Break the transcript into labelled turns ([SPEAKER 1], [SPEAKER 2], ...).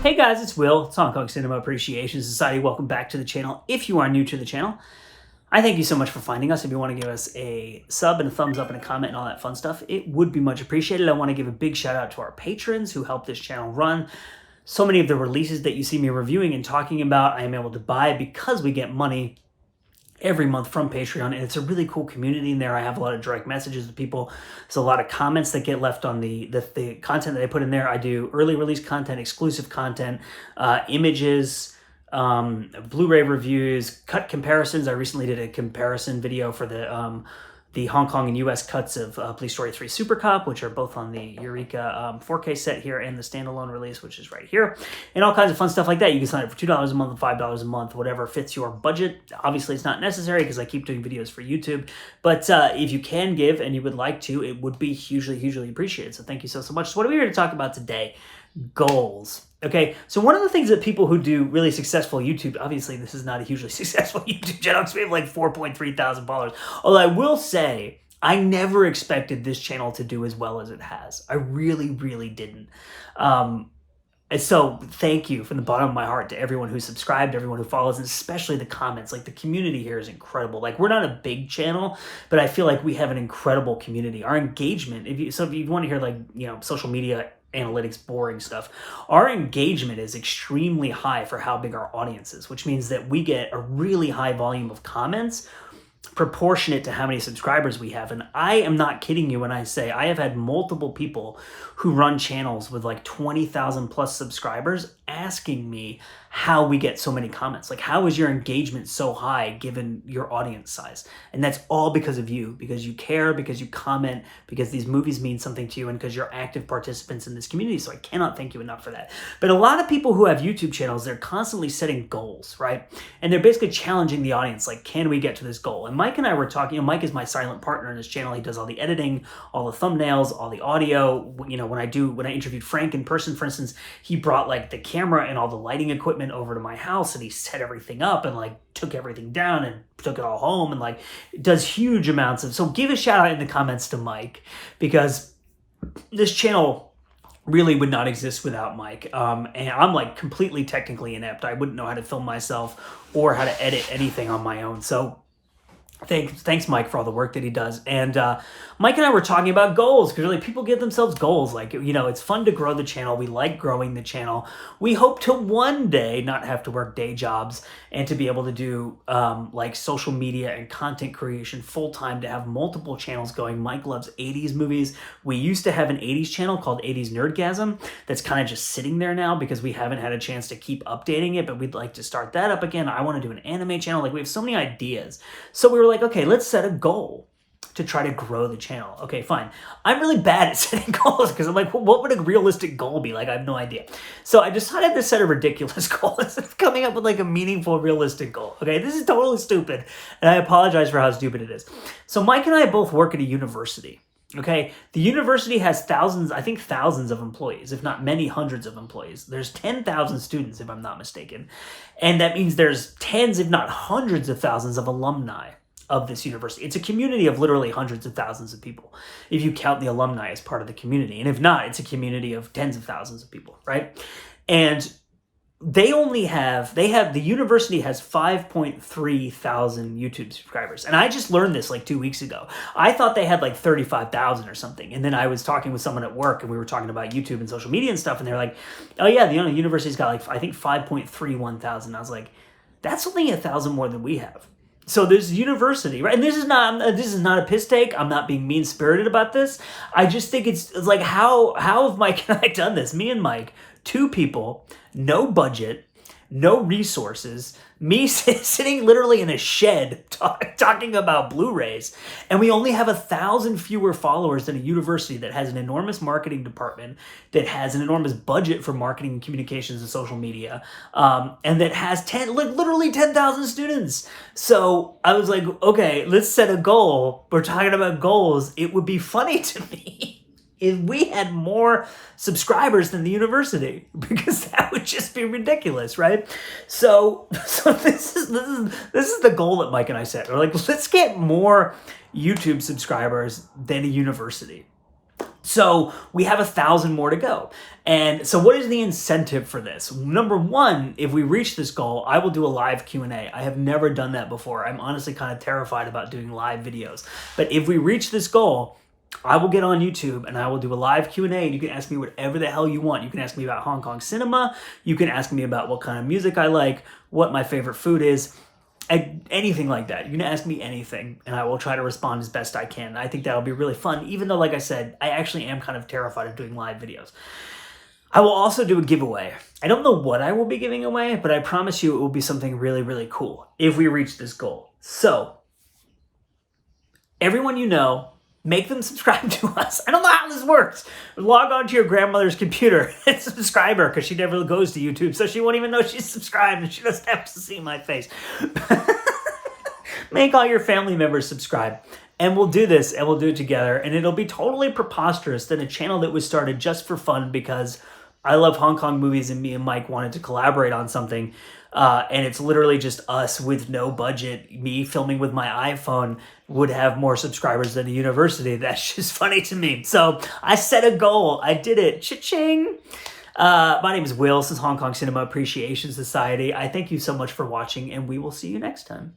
[SPEAKER 1] Hey guys, it's Will. It's Hong Kong Cinema Appreciation Society. Welcome back to the channel. If you are new to the channel, I thank you so much for finding us. If you want to give us a sub and a thumbs up and a comment and all that fun stuff, it would be much appreciated. I want to give a big shout out to our patrons who help this channel run. So many of the releases that you see me reviewing and talking about, I am able to buy because we get money every month from Patreon, and it's a really cool community in there. I have a lot of direct messages with people. There's a lot of comments that get left on the content that I put in there. I do early release content, exclusive content, images, Blu-ray reviews, cut comparisons. I recently did a comparison video for the Hong Kong and US cuts of Police Story 3 Super Cop, which are both on the Eureka 4K set here and the standalone release, which is right here, and all kinds of fun stuff like that. You can sign up for $2 a month, $5 a month, whatever fits your budget. Obviously, it's not necessary because I keep doing videos for YouTube, but if you can give and you would like to, it would be hugely, hugely appreciated. So thank you so much. So what are we here to talk about today? Goals. Okay, so one of the things that people who do really successful YouTube, obviously this is not a hugely successful YouTube channel because we have like 4.3 thousand followers. Although I will say, I never expected this channel to do as well as it has. I really, really didn't. And so thank you from the bottom of my heart to everyone who subscribed, everyone who follows, and especially the comments. Like, the community here is incredible. Like, we're not a big channel, but I feel like we have an incredible community. Our engagement, if you want to hear, like, social media analytics boring stuff, our engagement is extremely high for how big our audience is, which means that we get a really high volume of comments proportionate to how many subscribers we have. And I am not kidding you when I say I have had multiple people who run channels with like 20,000 plus subscribers asking me how we get so many comments. Like, how is your engagement so high given your audience size? And that's all because of you, because you care, because you comment, because these movies mean something to you, and because you're active participants in this community. So I cannot thank you enough for that. But a lot of people who have YouTube channels, they're constantly setting goals, right? And they're basically challenging the audience, like, can we get to this goal? And Mike and I were talking, Mike is my silent partner in this channel. He does all the editing, all the thumbnails, all the audio. When I interviewed Frank in person, for instance, he brought like the camera and all the lighting equipment over to my house, and he set everything up and like took everything down and took it all home, and like does huge amounts of. So give a shout out in the comments to Mike, because this channel really would not exist without Mike. And I'm like completely technically inept. I wouldn't know how to film myself or how to edit anything on my own. So thanks, Mike, for all the work that he does. And Mike and I were talking about goals, because really people give themselves goals. Like, it's fun to grow the channel. We like growing the channel. We hope to one day not have to work day jobs and to be able to do like social media and content creation full time, to have multiple channels going. Mike loves 80s movies. We used to have an 80s channel called 80s Nerdgasm that's kind of just sitting there now because we haven't had a chance to keep updating it, but we'd like to start that up again. I want to do an anime channel. Like, we have so many ideas. So we were like, okay, let's set a goal to try to grow the channel. Okay, fine. I'm really bad at setting goals because I'm like, well, what would a realistic goal be? Like, I have no idea. So I decided to set a ridiculous goal instead of coming up with like a meaningful, realistic goal. Okay, this is totally stupid, and I apologize for how stupid it is. So Mike and I both work at a university. Okay, the university has thousands of employees, if not many hundreds of employees. There's 10,000 students, if I'm not mistaken. And that means there's tens, if not hundreds of thousands of alumni of this university. It's a community of literally hundreds of thousands of people, if you count the alumni as part of the community. And if not, it's a community of tens of thousands of people, right? And the university has 5.3 thousand YouTube subscribers. And I just learned this like 2 weeks ago. I thought they had like 35,000 or something. And then I was talking with someone at work, and we were talking about YouTube and social media and stuff. And they're like, oh yeah, the university's got like, I think 5.31 thousand. I was like, that's only 1,000 more than we have. So there's university, right? And this is not a piss take. I'm not being mean-spirited about this. I just think it's like, how have Mike and I done this? Me and Mike, two people, no budget, no resources, me sitting literally in a shed talking about Blu-rays, and we only have 1,000 fewer followers than a university that has an enormous marketing department, that has an enormous budget for marketing and communications and social media, and that has literally 10,000 students. So I was like, okay, let's set a goal. We're talking about goals. It would be funny to me if we had more subscribers than the university, because that would just be ridiculous, right? So this is the goal that Mike and I set. We're like, let's get more YouTube subscribers than a university. So we have 1,000 more to go. And so what is the incentive for this? Number one, if we reach this goal, I will do a live Q&A. I have never done that before. I'm honestly kind of terrified about doing live videos. But if we reach this goal, I will get on YouTube and I will do a live Q&A, and you can ask me whatever the hell you want. You can ask me about Hong Kong cinema. You can ask me about what kind of music I like, what my favorite food is, anything like that. You can ask me anything and I will try to respond as best I can. I think that'll be really fun, even though, like I said, I actually am kind of terrified of doing live videos. I will also do a giveaway. I don't know what I will be giving away, but I promise you it will be something really, really cool if we reach this goal. So, everyone you know, make them subscribe to us. I don't know how this works. Log on to your grandmother's computer and subscribe her, because she never goes to YouTube, so she won't even know she's subscribed and she doesn't have to see my face. Make all your family members subscribe. And we'll do this, and we'll do it together. And it'll be totally preposterous than a channel that was started just for fun because I love Hong Kong movies and me and Mike wanted to collaborate on something. And it's literally just us with no budget. Me filming with my iPhone would have more subscribers than a university. That's just funny to me. So I set a goal. I did it. Cha-ching. My name is Will. This is Hong Kong Cinema Appreciation Society. I thank you so much for watching, and we will see you next time.